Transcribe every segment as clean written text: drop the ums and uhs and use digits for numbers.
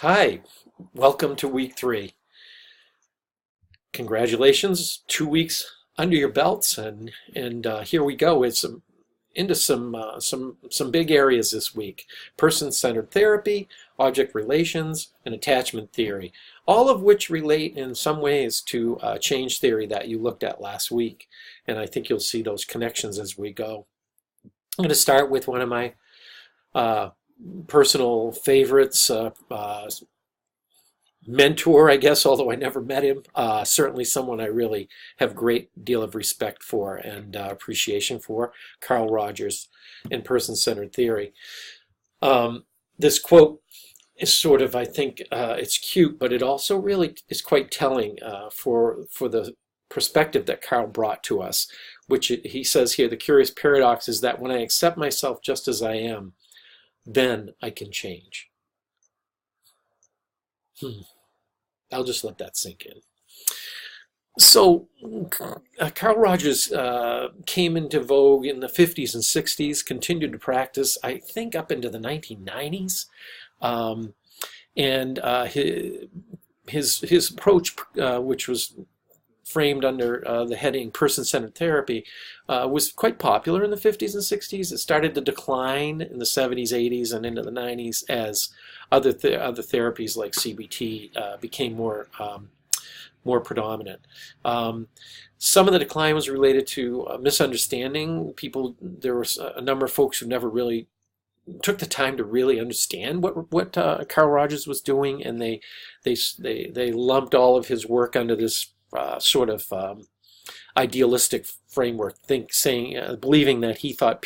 Hi, welcome to week 3. Congratulations, 2 weeks under your belts, and here we go. It's into some big areas this week: person-centered therapy, object relations, and attachment theory, all of which relate in some ways to change theory that you looked at last week. And I think you'll see those connections as we go. I'm going to start with one of my personal favorites. Mentor, I guess, although I never met him. Certainly someone I really have a great deal of respect for and appreciation for, Carl Rogers in Person-Centered Theory. This quote is sort of, I think, it's cute, but it also really is quite telling for the perspective that Carl brought to us, which he says here: the curious paradox is that when I accept myself just as I am, then I can change. I'll just let that sink in. So, Carl Rogers came into vogue in the 50s and 60s, continued to practice, I think, up into the 1990s. And his approach, which was framed under the heading person-centered therapy, was quite popular in the 50s and 60s. It started to decline in the 70s, 80s, and into the 90s as other therapies like CBT became more predominant. Some of the decline was related to misunderstanding. There was a number of folks who never really took the time to really understand what Carl Rogers was doing, and they lumped all of his work under this sort of idealistic framework, believing that he thought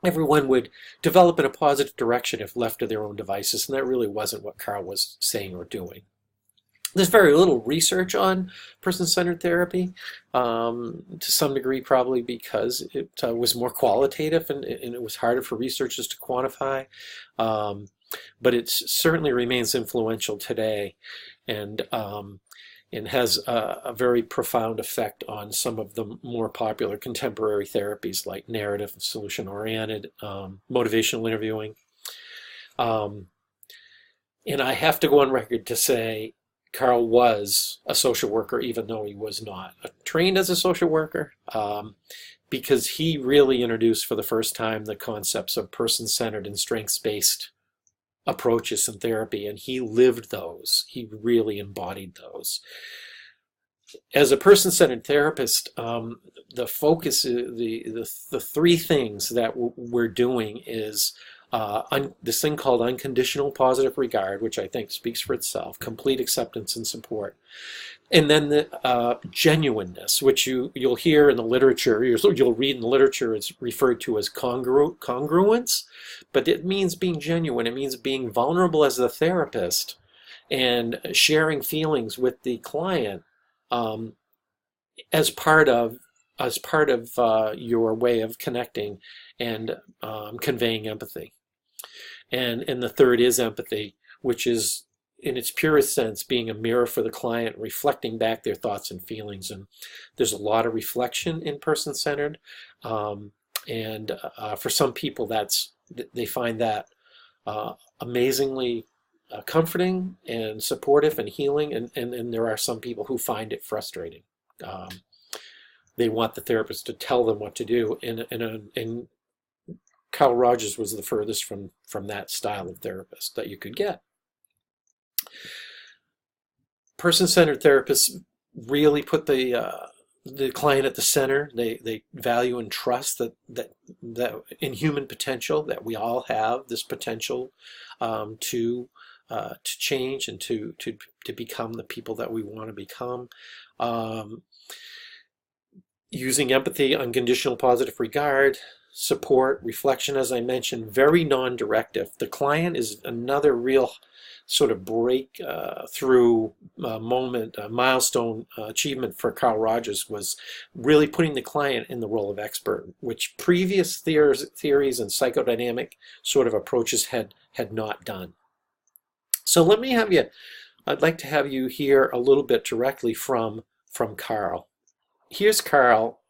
everyone would develop in a positive direction if left to their own devices, and that really wasn't what Carl was saying or doing. There's very little research on person-centered therapy, to some degree probably because it was more qualitative and it was harder for researchers to quantify, but it certainly remains influential today, and has a very profound effect on some of the more popular contemporary therapies like narrative, solution-oriented, motivational interviewing. And I have to go on record to say Carl was a social worker, even though he was not trained as a social worker, because he really introduced for the first time the concepts of person-centered and strengths-based approaches in therapy, and he lived those. He really embodied those. As a person-centered therapist, the focus, the three things that we're doing is this thing called unconditional positive regard, which I think speaks for itself, complete acceptance and support. And then the genuineness, which you'll hear in the literature, you'll read in the literature, it's referred to as congruence, but it means being genuine. It means being vulnerable as a therapist and sharing feelings with the client as part of your way of connecting and conveying empathy. And the third is empathy, which is, in its purest sense, being a mirror for the client, reflecting back their thoughts and feelings. And there's a lot of reflection in person-centered, and for some people they find that amazingly comforting and supportive and healing, and there are some people who find it frustrating. They want the therapist to tell them what to do, and Carl Rogers was the furthest from that style of therapist that you could get. Person-centered therapists really put the client at the center. They value and trust that in human potential, that we all have this potential to change and to become the people that we want to become. Using empathy, unconditional positive regard, support, reflection, as I mentioned, very non-directive. The client is another real sort of breakthrough moment, milestone achievement for Carl Rogers, was really putting the client in the role of expert, which previous theories and psychodynamic sort of approaches had not done. So I'd like to have you hear a little bit directly from Carl. Here's Carl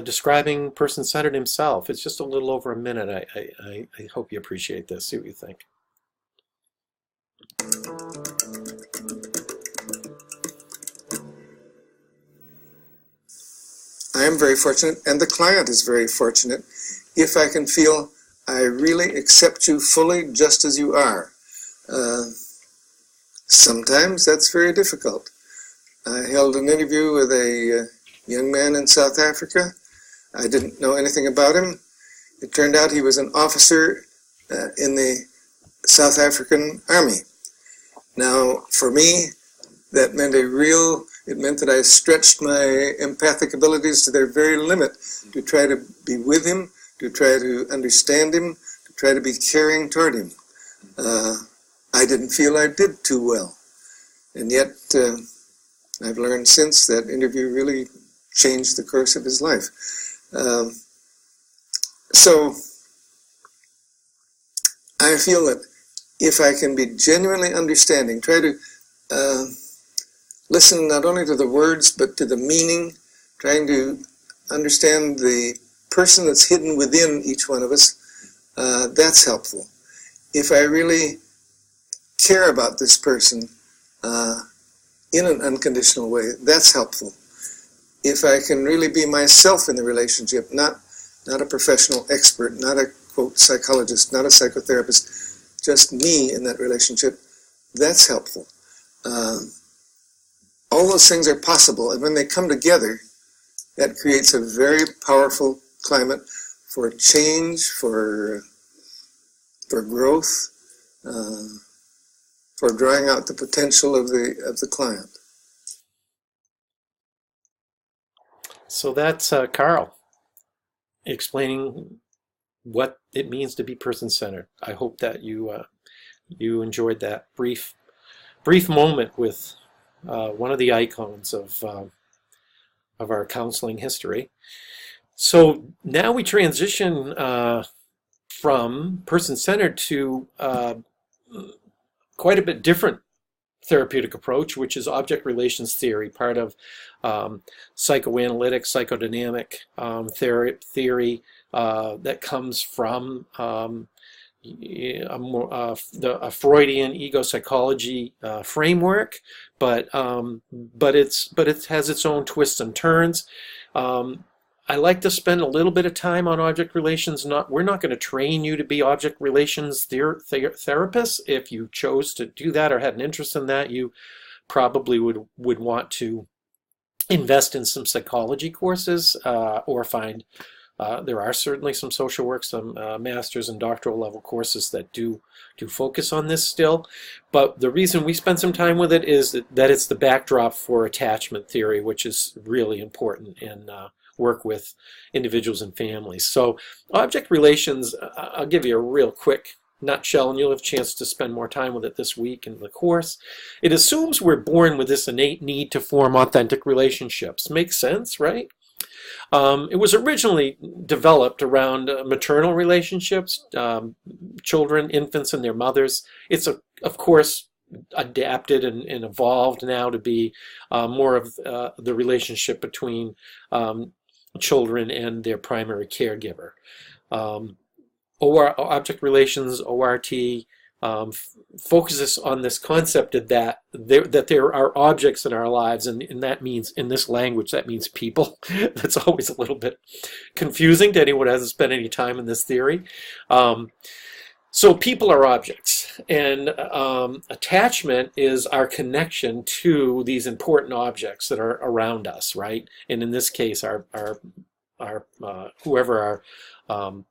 describing person-centered himself. It's just a little over a minute. I hope you appreciate this. See what you think. I am very fortunate, and the client is very fortunate, if I can feel I really accept you fully just as you are. Sometimes that's very difficult. I held an interview with a young man in South Africa. I didn't know anything about him. It turned out he was an officer in the South African Army. Now, for me, that meant it meant that I stretched my empathic abilities to their very limit to try to be with him, to try to understand him, to try to be caring toward him. I didn't feel I did too well. And yet, I've learned since that interview really changed the course of his life. So, I feel that if I can be genuinely understanding, try to listen not only to the words but to the meaning, trying to understand the person that's hidden within each one of us, that's helpful. If I really care about this person in an unconditional way, that's helpful. If I can really be myself in the relationship, not a professional expert, not a, quote, psychologist, not a psychotherapist, just me in that relationship, that's helpful. All those things are possible, and when they come together, that creates a very powerful climate for change, for growth, for drawing out the potential of the client. So that's Carl explaining what it means to be person-centered. I hope that you enjoyed that brief moment with one of the icons of our counseling history. So now we transition from person-centered to quite a bit different therapeutic approach, which is object relations theory, part of psychoanalytic, psychodynamic theory that comes from a Freudian ego psychology framework, but it has its own twists and turns. I like to spend a little bit of time on object relations. We're not going to train you to be object relations therapists. If you chose to do that or had an interest in that, you probably would want to invest in some psychology courses or find there are certainly some social work, some master's and doctoral level courses that do focus on this still. But the reason we spend some time with it is that it's the backdrop for attachment theory, which is really important in work with individuals and families. So object relations, I'll give you a real quick nutshell, and you'll have a chance to spend more time with it this week in the course. It assumes we're born with this innate need to form authentic relationships. Makes sense, right? It was originally developed around maternal relationships, children, infants, and their mothers. It's, of course, adapted and evolved now to be more of the relationship between children and their primary caregiver. Object relations, ORT, focuses on this concept of that there are objects in our lives, and that means, in this language, that means people. That's always a little bit confusing to anyone who hasn't spent any time in this theory. So people are objects, and attachment is our connection to these important objects that are around us, right? And in this case, our whoever our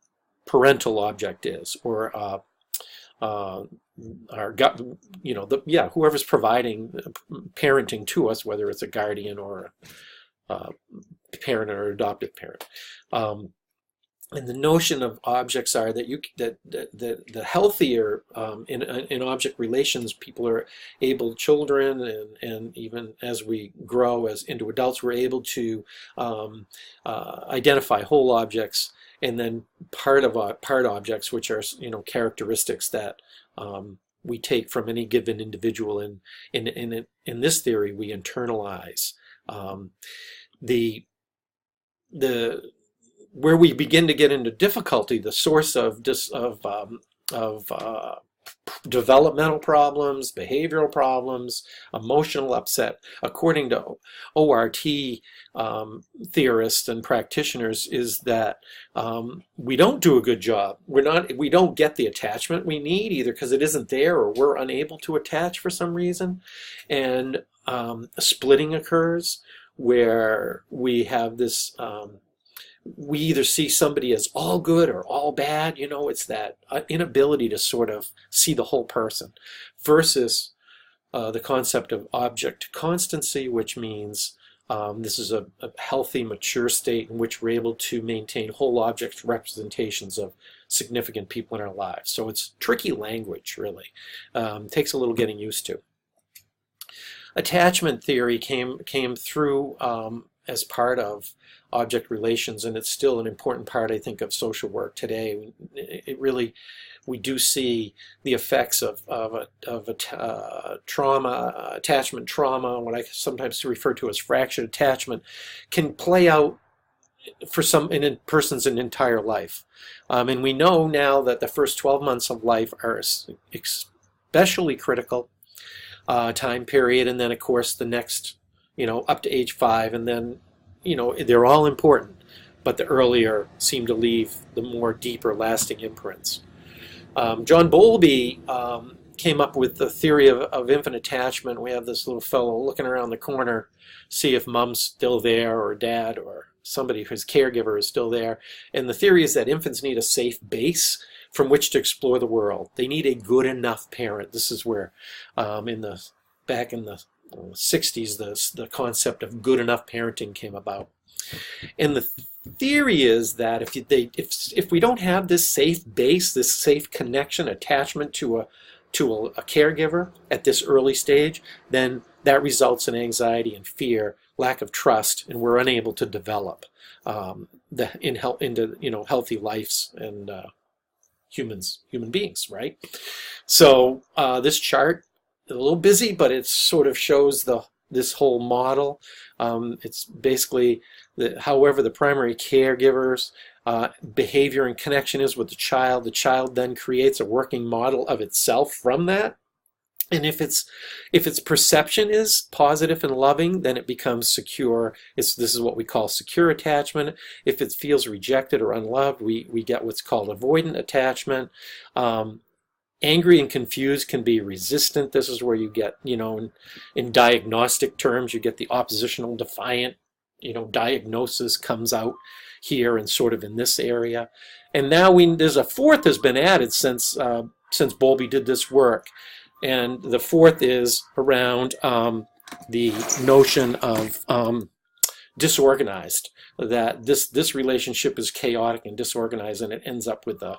parental object is, or whoever's providing parenting to us, whether it's a guardian or a parent or adoptive parent. And the notion of objects are that the healthier in object relations people are able, children and even as we grow into adults, we're able to identify whole objects, and then part objects, which are characteristics that we take from any given individual. And in this theory, we internalize where we begin to get into difficulty. The source of developmental problems, behavioral problems, emotional upset, according to ORT theorists and practitioners, is that we don't do a good job. We don't get the attachment we need, either because it isn't there or we're unable to attach for some reason, and splitting occurs where we have this. We either see somebody as all good or all bad. It's that inability to sort of see the whole person, versus the concept of object constancy, which means this is a healthy, mature state in which we're able to maintain whole object representations of significant people in our lives. So it's tricky language, really. Takes a little getting used to. Attachment theory came through as part of object relations, and it's still an important part, I think, of social work today. We do see the effects of trauma, attachment trauma, what I sometimes refer to as fractured attachment, can play out for in a person's entire life. And we know now that the first 12 months of life are especially critical time period, and then of course the next, up to age 5, and then they're all important, but the earlier seem to leave the more deeper lasting imprints. John Bowlby came up with the theory of infant attachment. We have this little fellow looking around the corner, see if mom's still there or dad or somebody whose caregiver is still there. And the theory is that infants need a safe base from which to explore the world. They need a good enough parent. This is where back in the 60s, the concept of good enough parenting came about. And the theory is that if we don't have this safe base, this safe connection, attachment to a caregiver at this early stage, then that results in anxiety and fear, lack of trust, and we're unable to develop into healthy lives and human beings, right? So this chart, a little busy, but it sort of shows this whole model. It's basically however the primary caregiver's behavior and connection is with the child then creates a working model of itself from that. And if its perception is positive and loving, then it becomes secure. This is what we call secure attachment. If it feels rejected or unloved, we get what's called avoidant attachment. Angry and confused can be resistant. This is where you get, in diagnostic terms, you get the oppositional defiant, diagnosis comes out here and sort of in this area. And now there's a fourth has been added since Bowlby did this work. And the fourth is around the notion of disorganized, that this relationship is chaotic and disorganized, and it ends up with a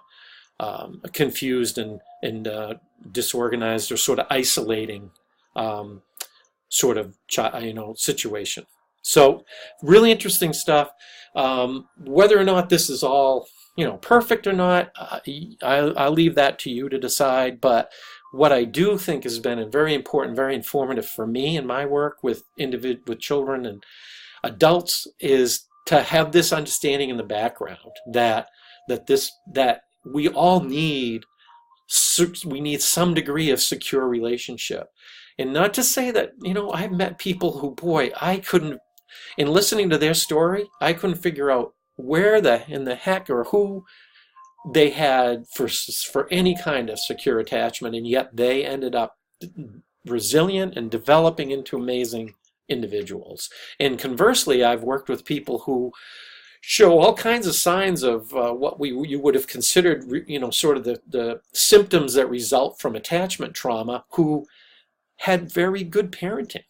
confused and disorganized or sort of isolating situation. So really interesting stuff. Whether or not this is all perfect or not, I'll leave that to you to decide. But what I do think has been very important, very informative for me in my work with children and adults is to have this understanding in the background that we all need some degree of secure relationship. And not to say that, I've met people who, boy, I couldn't, in listening to their story, I couldn't figure out where in the heck or who they had for any kind of secure attachment, and yet they ended up resilient and developing into amazing individuals. And conversely, I've worked with people who show all kinds of signs of what you would have considered, sort of the symptoms that result from attachment trauma, who had very good parenting.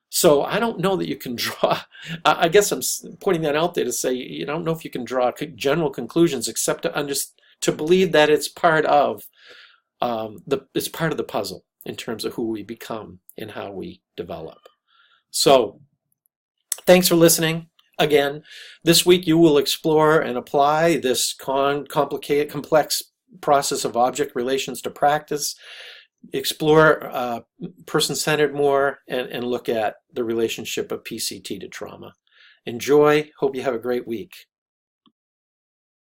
So I don't know that you can draw, I guess I'm putting that out there to say, you don't know if you can draw general conclusions except to believe that it's part of the puzzle in terms of who we become and how we develop. So thanks for listening. Again, this week you will explore and apply this complex process of object relations to practice, explore person-centered more, and look at the relationship of PCT to trauma. Enjoy. Hope you have a great week.